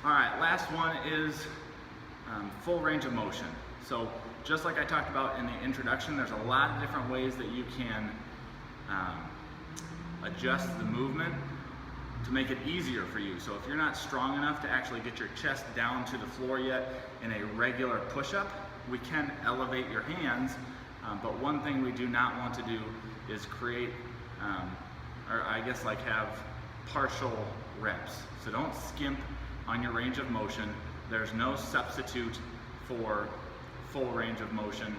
All right, last one is full range of motion. So just like I talked about in the introduction, there's a lot of different ways that you can adjust the movement to make it easier for you. So if you're not strong enough to actually get your chest down to the floor yet in a regular push-up, we can elevate your hands, but one thing we do not want to do is create, or I guess like have partial reps. So don't skimp on your range of motion. There's no substitute for full range of motion.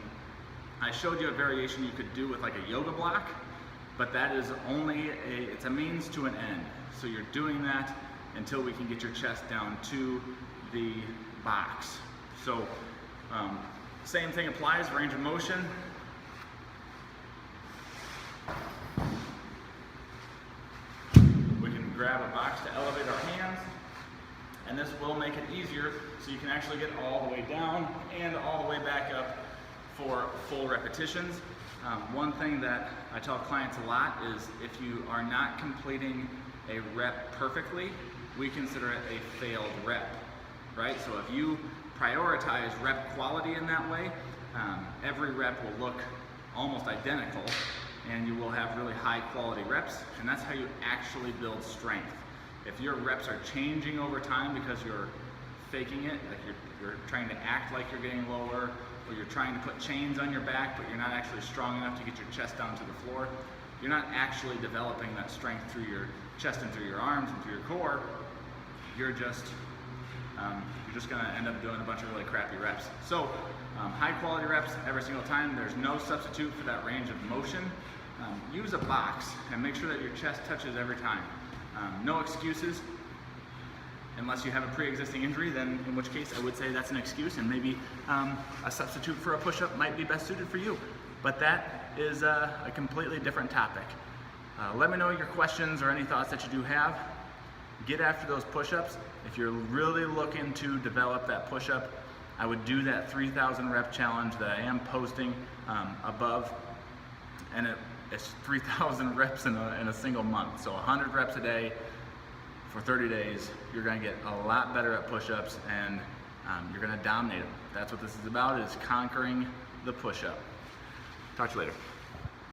I showed you a variation you could do with like a yoga block, but that is only it's a means to an end. So you're doing that until we can get your chest down to the box. So same thing applies, range of motion. We can grab a box to elevate our hands, and this will make it easier so you can actually get all the way down and all the way back up for full repetitions. One thing that I tell clients a lot is if you are not completing a rep perfectly, we consider it a failed rep, right? So if you prioritize rep quality in that way, every rep will look almost identical and you will have really high quality reps, and that's how you actually build strength. If your reps are changing over time because you're faking it, like you're trying to act like you're getting lower, or you're trying to put chains on your back but you're not actually strong enough to get your chest down to the floor, you're not actually developing that strength through your chest and through your arms and through your core. You're just going to end up doing a bunch of really crappy reps. So high quality reps every single time. There's no substitute for that range of motion. Use a box and make sure that your chest touches every time. No excuses. Unless you have a pre-existing injury, then in which case I would say that's an excuse, and maybe a substitute for a push-up might be best suited for you. But that is a completely different topic. Let me know your questions or any thoughts that you do have. Get after those push-ups. If you're really looking to develop that push-up, I would do that 3,000 rep challenge that I am posting above, and it's 3,000 reps in a single month. So 100 reps a day for 30 days, you're gonna get a lot better at push-ups, and you're gonna dominate them. That's what this is about, is conquering the push-up. Talk to you later.